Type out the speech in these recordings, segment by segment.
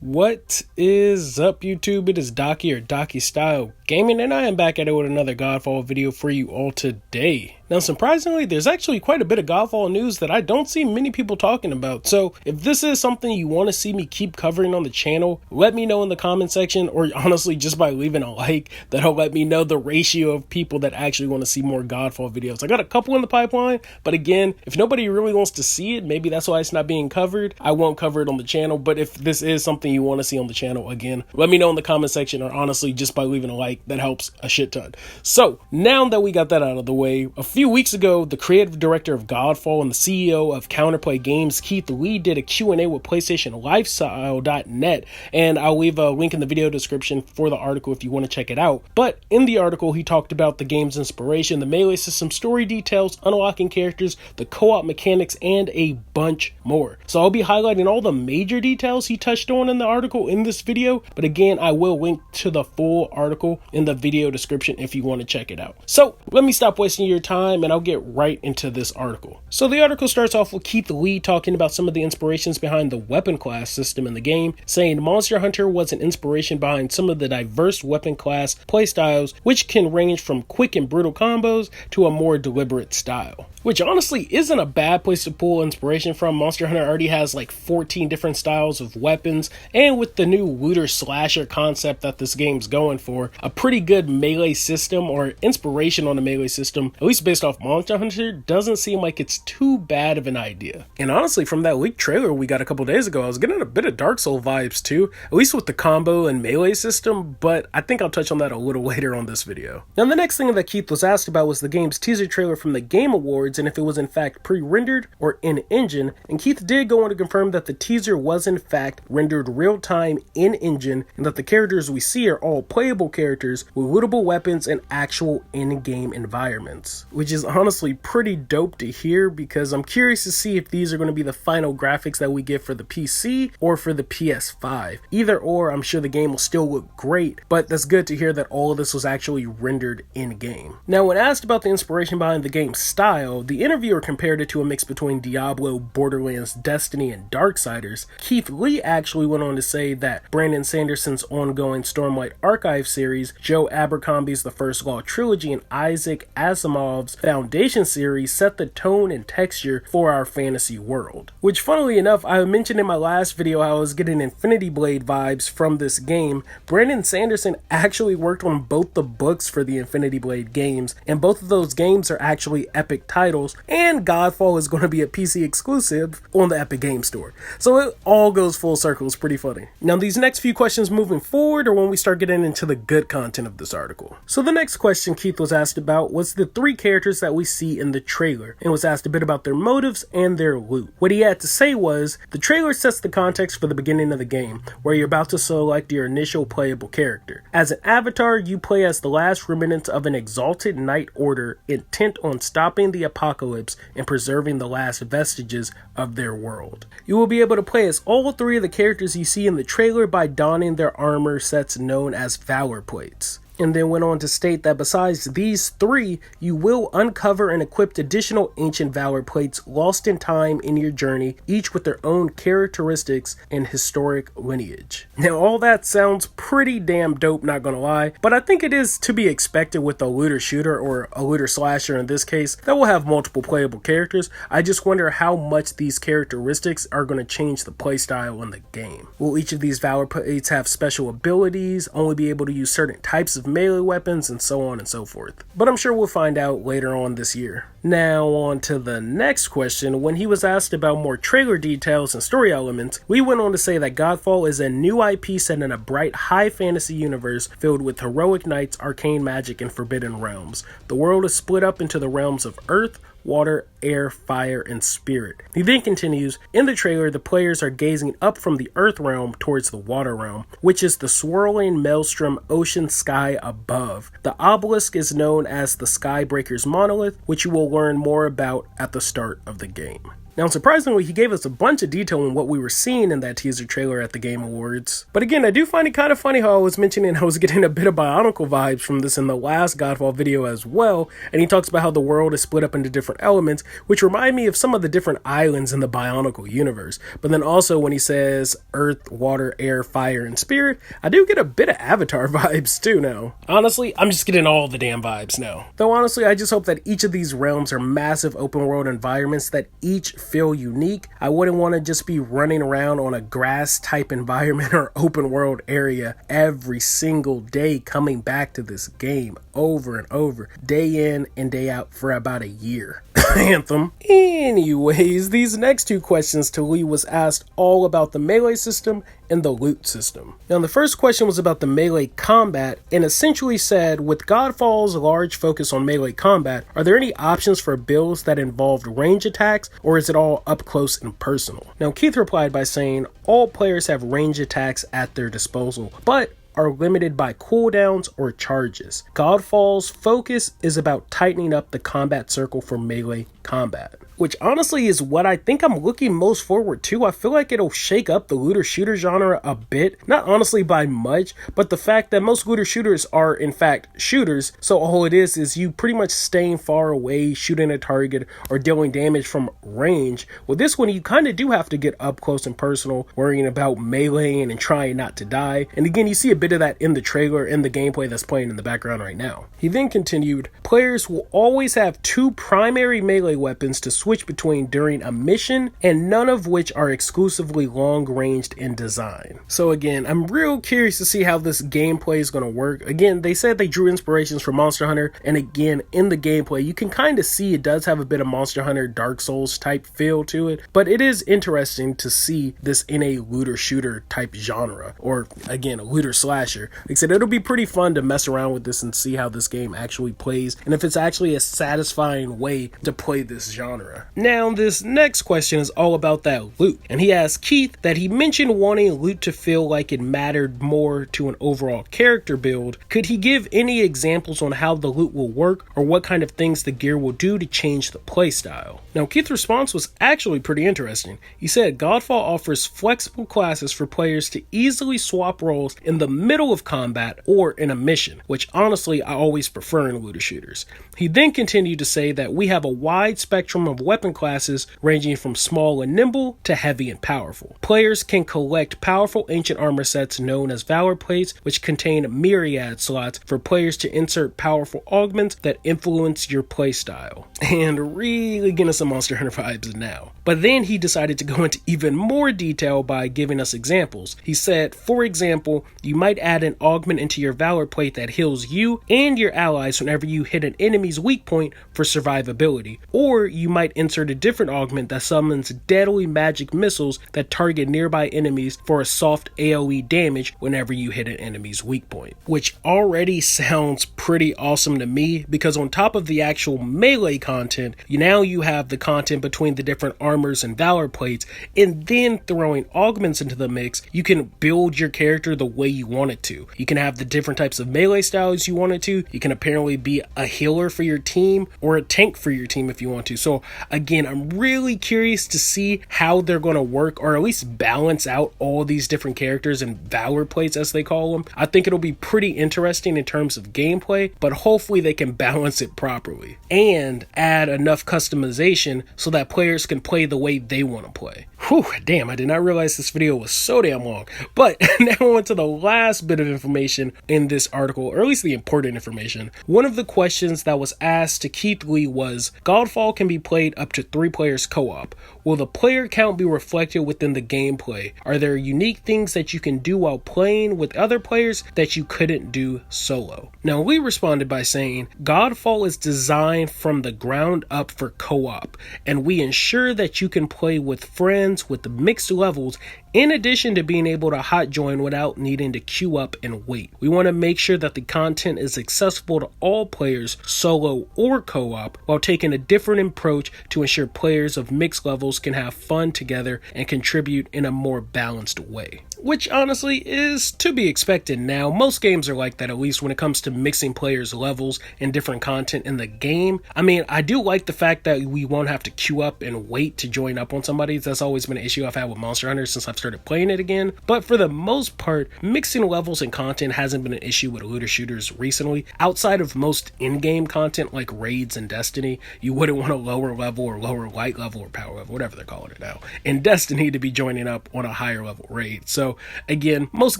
What is up, YouTube? It is Docky or Docky Style Gaming, and I am back at it with another GodFall video for you all today. Now, surprisingly, there's actually quite a bit of GodFall news that I don't see many people talking about. So if this is something you want to see me keep covering on the channel, let me know in the comment section, or honestly, just by leaving a like, that'll let me know the ratio of people that actually want to see more GodFall videos. I got a couple in the pipeline, but again, if nobody really wants to see it, maybe that's why it's not being covered. I won't cover it on the channel, but if this is something you want to see on the channel, again, let me know in the comment section, or honestly, just by leaving a like, that helps a shit ton. So now that we got that out of the way, a few weeks ago, the creative director of GodFall and the CEO of Counterplay Games, Keith Lee, did a Q&A with PlayStation Lifestyle.net, and I'll leave a link in the video description for the article if you want to check it out. But in the article, he talked about the game's inspiration, the melee system, story details, unlocking characters, the co-op mechanics, and a bunch more. So I'll be highlighting all the major details he touched on in the article in this video, but again, I will link to the full article in the video description if you want to check it out. So let me stop wasting your time and I'll get right into this article. So the article starts off with Keith Lee talking about some of the inspirations behind the weapon class system in the game, saying Monster Hunter was an inspiration behind some of the diverse weapon class playstyles, which can range from quick and brutal combos to a more deliberate style. Which honestly isn't a bad place to pull inspiration from. Monster Hunter already has like 14 different styles of weapons, and with the new looter slasher concept that this game's going for, a pretty good melee system, or inspiration on the melee system, at least based off Monster Hunter, doesn't seem like it's too bad of an idea. And honestly, from that leaked trailer we got a couple days ago, I was getting a bit of Dark Souls vibes too, at least with the combo and melee system, but I think I'll touch on that a little later on this video. Now, the next thing that Keith was asked about was the game's teaser trailer from the Game Awards, and if it was in fact pre-rendered or in-engine, and Keith did go on to confirm that the teaser was in fact rendered real-time in-engine, and that the characters we see are all playable characters with lootable weapons and actual in-game environments, which is honestly pretty dope to hear, because I'm curious to see if these are going to be the final graphics that we get for the PC or for the PS5. Either or, I'm sure the game will still look great, but that's good to hear that all of this was actually rendered in-game. Now, when asked about the inspiration behind the game's style, the interviewer compared it to a mix between Diablo, Borderlands, Destiny, and Darksiders. Keith Lee actually went on to say that Brandon Sanderson's ongoing Stormlight Archive series, Joe Abercrombie's The First Law trilogy, and Isaac Asimov's Foundation series set the tone and texture for our fantasy world. Which, funnily enough, I mentioned in my last video how I was getting Infinity Blade vibes from this game. Brandon Sanderson actually worked on both the books for the Infinity Blade games, and both of those games are actually Epic titles, and GodFall is going to be a PC exclusive on the Epic Game Store. So it all goes full circle. It's pretty funny. Now, these next few questions moving forward are when we start getting into the good content of this article. So the next question Keith was asked about was the three characters that we see in the trailer, and was asked a bit about their motives and their loot. What he had to say was, the trailer sets the context for the beginning of the game, where you're about to select your initial playable character. As an avatar, you play as the last remnants of an exalted knight order intent on stopping the apocalypse and preserving the last vestiges of their world. You will be able to play as all three of the characters you see in the trailer by donning their armor sets known as Valor Plates. And then went on to state that besides these three, you will uncover and equip additional ancient valor plates lost in time in your journey, each with their own characteristics and historic lineage. Now, all that sounds pretty damn dope, not gonna lie, but I think it is to be expected with a looter shooter, or a looter slasher in this case, that will have multiple playable characters. I just wonder how much these characteristics are going to change the playstyle in the game. Will each of these valor plates have special abilities, only be able to use certain types of melee weapons, and so on and so forth? But I'm sure we'll find out later on this year. Now on to the next question. When he was asked about more trailer details and story elements, we went on to say that GodFall is a new IP set in a bright high fantasy universe filled with heroic knights, arcane magic, and forbidden realms. The world is split up into the realms of Earth, water, air, fire, and spirit. He then continues, in the trailer, the players are gazing up from the Earth realm towards the water realm, which is the swirling maelstrom ocean sky above. The obelisk is known as the Skybreaker's monolith, which you will learn more about at the start of the game. Now, surprisingly, he gave us a bunch of detail on what we were seeing in that teaser trailer at the Game Awards. But again, I do find it kind of funny how I was mentioning I was getting a bit of Bionicle vibes from this in the last GodFall video as well, and he talks about how the world is split up into different elements, which remind me of some of the different islands in the Bionicle universe. But then also when he says Earth, Water, Air, Fire, and Spirit, I do get a bit of Avatar vibes too now. Honestly, I'm just getting all the damn vibes now. Though honestly, I just hope that each of these realms are massive open world environments that each feel unique. I wouldn't want to just be running around on a grass type environment or open world area every single day, coming back to this game over and over, day in and day out for about a year. Anthem. Anyways, these next two questions to Lee was asked all about the melee system and the loot system. Now, the first question was about the melee combat and essentially said, with Godfall's large focus on melee combat, are there any options for builds that involved range attacks, or is it all up close and personal? Now, Keith replied by saying, all players have range attacks at their disposal, but are limited by cooldowns or charges. Godfall's focus is about tightening up the combat circle for melee combat, which honestly is what I think I'm looking most forward to. I feel like it'll shake up the looter shooter genre a bit, not honestly by much, but the fact that most looter shooters are in fact shooters, so all it is you pretty much staying far away, shooting a target, or dealing damage from range. With this one, you kind of do have to get up close and personal, worrying about meleeing and trying not to die, and again, you see a bit of that in the trailer and the gameplay that's playing in the background right now. He then continued, players will always have two primary melee weapons to switch between during a mission, and none of which are exclusively long-ranged in design. So again, I'm real curious to see how this gameplay is going to work. Again, they said they drew inspirations from Monster Hunter, and again, in the gameplay, you can kind of see it does have a bit of Monster Hunter Dark Souls type feel to it, but it is interesting to see this in a looter shooter type genre, or again, a looter slasher. Like I said, it'll be pretty fun to mess around with this and see how this game actually plays, and if it's actually a satisfying way to play this genre. Now, this next question is all about that loot, and he asked Keith that he mentioned wanting loot to feel like it mattered more to an overall character build. Could he give any examples on how the loot will work, or what kind of things the gear will do to change the playstyle? Now, Keith's response was actually pretty interesting. He said Godfall offers flexible classes for players to easily swap roles in the middle of combat or in a mission, which honestly I always prefer in looter shooters. He then continued to say that we have a wide spectrum of weapon classes ranging from small and nimble to heavy and powerful. Players can collect powerful ancient armor sets known as Valor Plates, which contain myriad slots for players to insert powerful augments that influence your playstyle. And really getting some Monster Hunter vibes now. But then he decided to go into even more detail by giving us examples. He said, for example, you might add an augment into your Valor Plate that heals you and your allies whenever you hit an enemy's weak point for survivability. Or you might insert a different augment that summons deadly magic missiles that target nearby enemies for a soft AoE damage whenever you hit an enemy's weak point. Which already sounds pretty awesome to me, because on top of the actual melee content, now you have the content between the different armors and Valor Plates, and then throwing augments into the mix, you can build your character the way you want it to. You can have the different types of melee styles you want it to. You can apparently be a healer for your team or a tank for your team if you want to. So again, I'm really curious to see how they're going to work, or at least balance out all these different characters and Valor Plates as they call them. I think it'll be pretty interesting in terms of gameplay, but hopefully they can balance it properly and add enough customization so that players can play the way they want to play. Whew, damn, I did not realize this video was so damn long. But now on to the last bit of information in this article, or at least the important information. One of the questions that was asked to Keith Lee was, Godfall can be played up to 3 players co-op. Will the player count be reflected within the gameplay? Are there unique things that you can do while playing with other players that you couldn't do solo? Now, Lee responded by saying, Godfall is designed from the ground up for co-op, and we ensure that you can play with friends with mixed levels, in addition to being able to hot join without needing to queue up and wait. We want to make sure that the content is accessible to all players, solo or co-op, while taking a different approach to ensure players of mixed levels can have fun together and contribute in a more balanced way. which honestly is to be expected now. Most games are like that, at least when it comes to mixing players' levels and different content in the game. I mean, I do like the fact that we won't have to queue up and wait to join up on somebody. That's always been an issue I've had with Monster Hunter since I've started playing it again. But for the most part, mixing levels and content hasn't been an issue with looter shooters recently. Outside of most in-game content like raids and Destiny, you wouldn't want a lower level or lower light level or power level, whatever they're calling it now, in Destiny to be joining up on a higher level raid. So again, most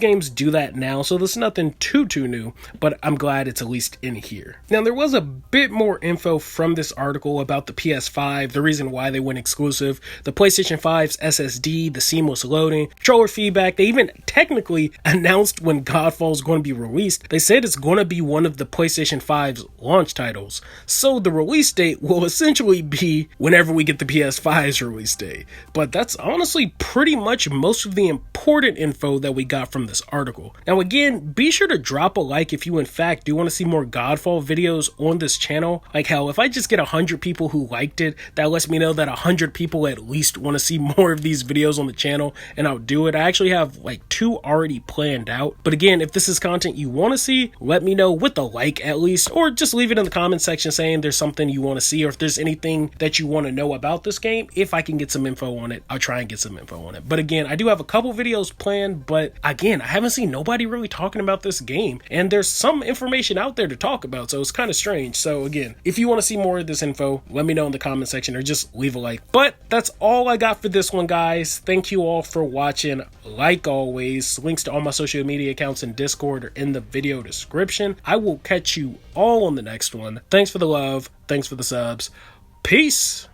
games do that now, so there's nothing too new, but I'm glad it's at least in here. Now, there was a bit more info from this article about the PS5, the reason why they went exclusive, the PlayStation 5's SSD, the seamless loading, controller feedback. They even technically announced when GodFall is going to be released. They said it's going to be one of the PlayStation 5's launch titles. So the release date will essentially be whenever we get the PS5's release date. But that's honestly pretty much most of the important info that we got from this article. Now again, be sure to drop a like if you in fact do want to see more GodFall videos on this channel. Like hell, if I just get 100 people who liked it, that lets me know that 100 people at least want to see more of these videos on the channel, and I'll do it. I actually have like 2 already planned out. But again, if this is content you want to see, let me know with a like at least, or just leave it in the comment section saying there's something you want to see, or if there's anything that you want to know about this game. If I can get some info on it, I'll try and get some info on it. But again, I do have a couple videos planned, but again, I haven't seen nobody really talking about this game, and there's some information out there to talk about, so it's kind of strange. So again, if you want to see more of this info, let me know in the comment section or just leave a like. But that's all I got for this one, guys. Thank you all for watching. Like always, links to all my social media accounts and Discord are in the video description. I will catch you all on the next one. Thanks for the love. Thanks for the subs. Peace.